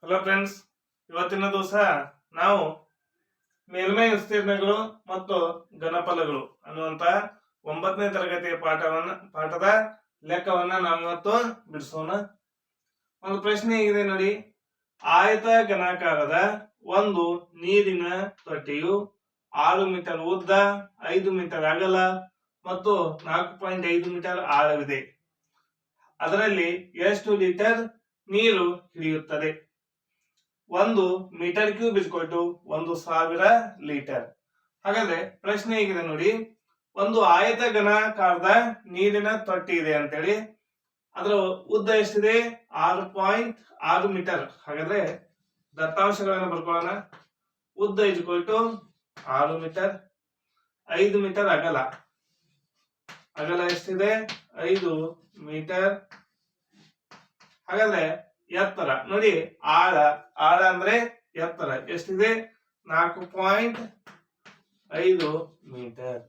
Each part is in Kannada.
ಹಲೋ ಫ್ರೆಂಡ್ಸ್, ಇವತ್ತಿನ ದಿವಸ ನಾವು ಮೇಲ್ಮೈ ವಿಸ್ತೀರ್ಣಗಳು ಮತ್ತು ಘನಫಲಗಳು ಅನ್ನುವಂತ 9ನೇ ತರಗತಿಯ ಪಾಠದ ಲೆಕ್ಕವನ್ನ ನಾವು ಇವತ್ತು ಬಿಡಿಸೋಣ. ಒಂದು ಪ್ರಶ್ನೆ ಇದೆ ನೋಡಿ. ಆಯತ ಘನಾಕಾರದ ಒಂದು ನೀರಿನ ತೊಟ್ಟಿಯು 6 ಮೀಟರ್ ಉದ್ದ, 5 ಮೀಟರ್ ಅಗಲ ಮತ್ತು 4.5 ಮೀಟರ್ ಆಳವಿದೆ. ಅದರಲ್ಲಿ ಎಷ್ಟು ಲೀಟರ್ ನೀರು ಹಿಡಿಯುತ್ತದೆ? 1 ಮೀಟರ್ ಕ್ಯೂಬ್ ಇಸ್ಕೊಟ್ಟು 1000 ಲೀಟರ್. ಹಾಗಾದ್ರೆ ಪ್ರಶ್ನೆ ಹೇಗಿದೆ ನೋಡಿ. ಒಂದು ಆಯತ ಘನಾಕಾರದ ನೀರಿನ ತೊಟ್ಟಿ ಇದೆ ಅಂತೇಳಿ, ಅದರ ಉದ್ದ ಎಷ್ಟಿದೆ? 6.6 ಮೀಟರ್. ಹಾಗಾದ್ರೆ ದತ್ತಾಂಶಗಳನ್ನು ಬರ್ಕೊಳ್ಳೋಣ. ಉದ್ದ ಇಸ್ಕೊಟ್ಟು 6 ಮೀಟರ್, 5 ಮೀಟರ್ ಅಗಲ. ಅಗಲ ಎಷ್ಟಿದೆ? 5 ಮೀಟರ್. ಹಾಗಾದ್ರೆ ಎತ್ತರ ನೋಡಿ, ಆಳ ಅಂದ್ರೆ ಎತ್ತರ ಎಷ್ಟಿದೆ? 4.5 ಮೀಟರ್.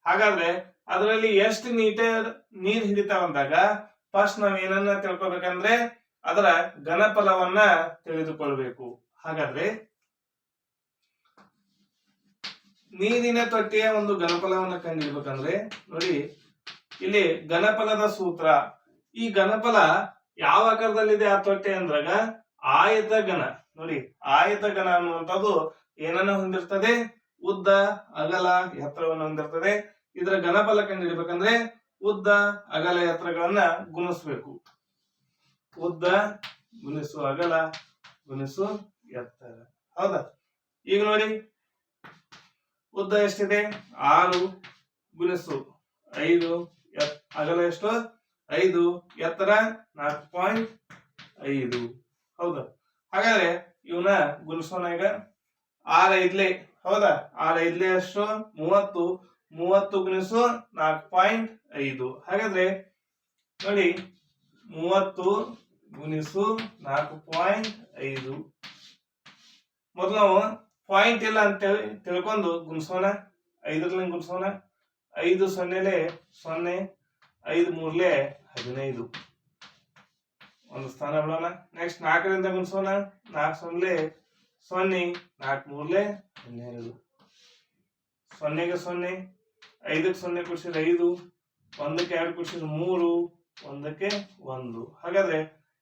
ಹಾಗಾದ್ರೆ ಅದರಲ್ಲಿ ಎಷ್ಟು ಮೀಟರ್ ನೀರು ಹಿಡಿತಾವಂದಾಗ ಫಸ್ಟ್ ನಾವ್ ಏನನ್ನ ತಿಳ್ಕೊಬೇಕಂದ್ರೆ ಅದರ ಘನಫಲವನ್ನ ತಿಳಿದುಕೊಳ್ಬೇಕು. ಹಾಗಾದ್ರೆ ನೀರಿನ ತೊಟ್ಟಿಯ ಒಂದು ಘನಫಲವನ್ನ ಕಂಡುಹಿಡಬೇಕಂದ್ರೆ ನೋಡಿ, ಇಲ್ಲಿ ಘನಫಲದ ಸೂತ್ರ. ಈ ಘನಫಲ ಯಾವ ಆಕಾರದಲ್ಲಿದೆ ಆ ತೊಟ್ಟೆ ಅಂದ್ರಾಗ ಆಯತ ಘನ. ನೋಡಿ, ಆಯತ ಘನ ಅನ್ನುವಂಥದ್ದು ಏನನ್ನ ಹೊಂದಿರ್ತದೆ? ಉದ್ದ, ಅಗಲ, ಎತ್ತರವನ್ನು ಹೊಂದಿರ್ತದೆ. ಇದರ ಘನಫಲ ಕಂಡುಹಿಡಬೇಕಂದ್ರೆ ಉದ್ದ, ಅಗಲ, ಎತ್ತರಗಳನ್ನ ಗುಣಿಸ್ಬೇಕು. ಉದ್ದ ಗುಣಿಸು ಅಗಲ ಗುಣಿಸು ಎತ್ತರ. ಹೌದಾ? ಈಗ ನೋಡಿ, ಉದ್ದ ಎಷ್ಟಿದೆ? 6 ಗುಣಿಸು 5, ಅಗಲ ಎಷ್ಟು? 5, ಎತ್ತರ 4.5. ಹೌದಾ? ಹಾಗಾದ್ರೆ ಇವನ್ನ ಗುಣಿಸೋಣ. ಈಗ 6 ಹೌದಾ? 6 ಎಷ್ಟು? 30. 30 ಗುಣಿಸು 4.5. ಹಾಗಾದ್ರೆ ನೋಡಿ, 30 ಗುಣಿಸು 4.5. ಮೊದಲು ನಾವು ಪಾಯಿಂಟ್ ಇಲ್ಲ ಅಂತ ತಿಳ್ಕೊಂಡು ಗುಣಿಸೋಣ. 5ರಲ್ಲಿ ಗುಣಿಸೋಣ. 5 0 0, 5 3 15. ಒಂದು ಸ್ಥಾನ ಬಿಡೋಣ. ನೆಕ್ಸ್ಟ್ 4ರಿಂದ ಗುಣಿಸೋಣ. 4 0 0, 4 3 12. 0ಗೆ 0, 5ಕ್ಕೆ 0 ಕೂಡಿಸಿದ್ರೆ 5, 1ಕ್ಕೆ 2 ಕೂಡಿಸಿದ್ರೆ 3, 1ಕ್ಕೆ 1. ಹಾಗಾದ್ರೆ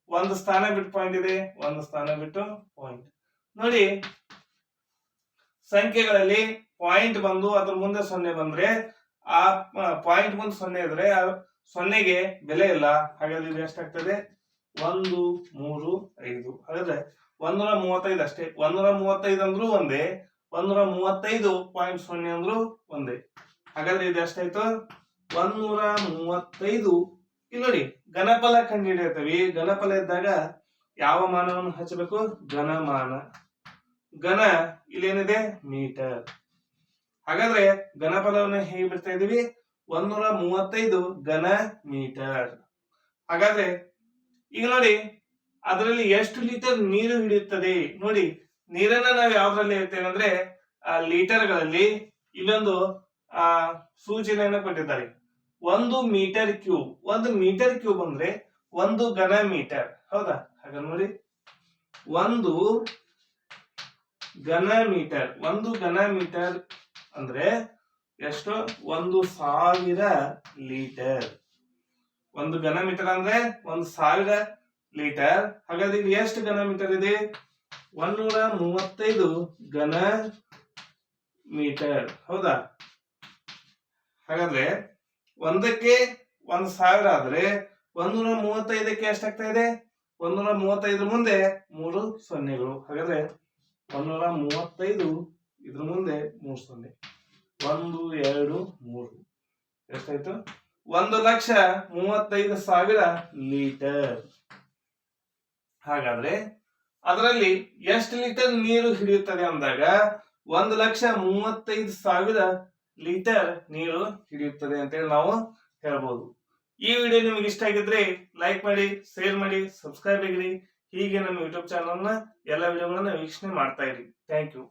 ಒಂದು ಸ್ಥಾನ ಬಿಟ್ಟು ಪಾಯಿಂಟ್ ಇದೆ, ಒಂದು ಸ್ಥಾನ ಬಿಟ್ಟು ಪಾಯಿಂಟ್. ನೋಡಿ, ಸಂಖ್ಯೆಗಳಲ್ಲಿ ಪಾಯಿಂಟ್ ಬಂದು ಅದ್ರ ಮುಂದೆ 0 ಬಂದ್ರೆ ಆ ಪಾಯಿಂಟ್ ಮುಂದೆ 0 ಇದ್ರೆ 0ಗೆ ಬೆಲೆ ಇಲ್ಲ. ಹಾಗಾದ್ರೆ ಇದು ಎಷ್ಟಾಗ್ತದೆ? 1 3 5. ಹಾಗಾದ್ರೆ 135 ಅಷ್ಟೇ. 135 ಅಂದ್ರೂ ಒಂದೇ, 135.0 ಅಂದ್ರೂ ಒಂದೇ. ಹಾಗಾದ್ರೆ ಇದು ಎಷ್ಟಾಯ್ತು? 135. ಇಲ್ಲಿ ನೋಡಿ, ಘನಫಲ ಕಂಡುಹಿಡಿಯತೀವಿ. ಘನಫಲ ಇದ್ದಾಗ ಯಾವ ಮಾನವನ್ನು ಹಚ್ಚಬೇಕು? ಘನಮಾನ. ಘನ ಇಲ್ಲೇನಿದೆ? ಮೀಟರ್. ಹಾಗಾದ್ರೆ ಘನಫಲವನ್ನು ಹೇಗೆ ಬಿಡ್ತಾ ಇದೀವಿ? 135 ಘನ ಮೀಟರ್. ಹಾಗಾದ್ರೆ ಈಗ ನೋಡಿ, ಅದರಲ್ಲಿ ಎಷ್ಟು ಲೀಟರ್ ನೀರು ಹಿಡಿಯುತ್ತದೆ? ನೋಡಿ, ನೀರನ್ನ ನಾವು ಯಾವ್ದ್ರಲ್ಲಿ ಹೇಳ್ತೇವೆ ಅಂದ್ರೆ ಲೀಟರ್ಗಳಲ್ಲಿ. ಇಲ್ಲೊಂದು ಸೂಚನೆಯನ್ನು ಕೊಟ್ಟಿದ್ದಾರೆ. 1 ಮೀಟರ್ ಕ್ಯೂಬ್. 1 ಮೀಟರ್ ಕ್ಯೂಬ್ ಅಂದ್ರೆ 1 ಘನ ಮೀಟರ್. ಹೌದಾ? ಹಾಗಾದ್ರೆ ನೋಡಿ, 1 ಘನ ಮೀಟರ್. 1 ಘನ ಮೀಟರ್ ಅಂದ್ರೆ ಎಷ್ಟು? 1000 ಲೀಟರ್. 1 ಘನ ಮೀಟರ್ ಅಂದ್ರೆ 1000 ಲೀಟರ್. ಹಾಗಾದ್ರೆ ಇಲ್ಲಿ ಎಷ್ಟು ಘನ ಮೀಟರ್ ಇದೆ? 135 ಘನ ಮೀಟರ್. ಹೌದಾ? ಹಾಗಾದ್ರೆ ಒಂದಕ್ಕೆ 1000 ಆದ್ರೆ 135ಕ್ಕೆ ಎಷ್ಟಾಗ್ತಾ ಇದೆ? 135 ಮುಂದೆ 3 ಸೊನ್ನೆಗಳು. ಹಾಗಾದ್ರೆ 135 ಇದ್ರ ಮುಂದೆ 3 ಸೊನ್ನೆ. 1 2 3 ಎಷ್ಟಾಯ್ತು? 1,35,000 ಲೀಟರ್. ಹಾಗಾದ್ರೆ ಅದರಲ್ಲಿ ಎಷ್ಟು ಲೀಟರ್ ನೀರು ಹಿಡಿಯುತ್ತದೆ ಅಂದಾಗ 1,35,000 ಲೀಟರ್ ನೀರು ಹಿಡಿಯುತ್ತದೆ ಅಂತೇಳಿ ನಾವು ಹೇಳ್ಬೋದು. ಈ ವಿಡಿಯೋ ನಿಮ್ಗೆ ಇಷ್ಟ ಆಗಿದ್ರೆ ಲೈಕ್ ಮಾಡಿ, ಶೇರ್ ಮಾಡಿ, ಸಬ್ಸ್ಕ್ರೈಬ್ ಆಗಿರಿ. ಹೀಗೆ ನಮ್ಮ ಯೂಟ್ಯೂಬ್ ಚಾನಲ್ ನ ಎಲ್ಲ ವಿಡಿಯೋಗಳನ್ನ ವೀಕ್ಷಣೆ ಮಾಡ್ತಾ ಇರಿ. Thank you.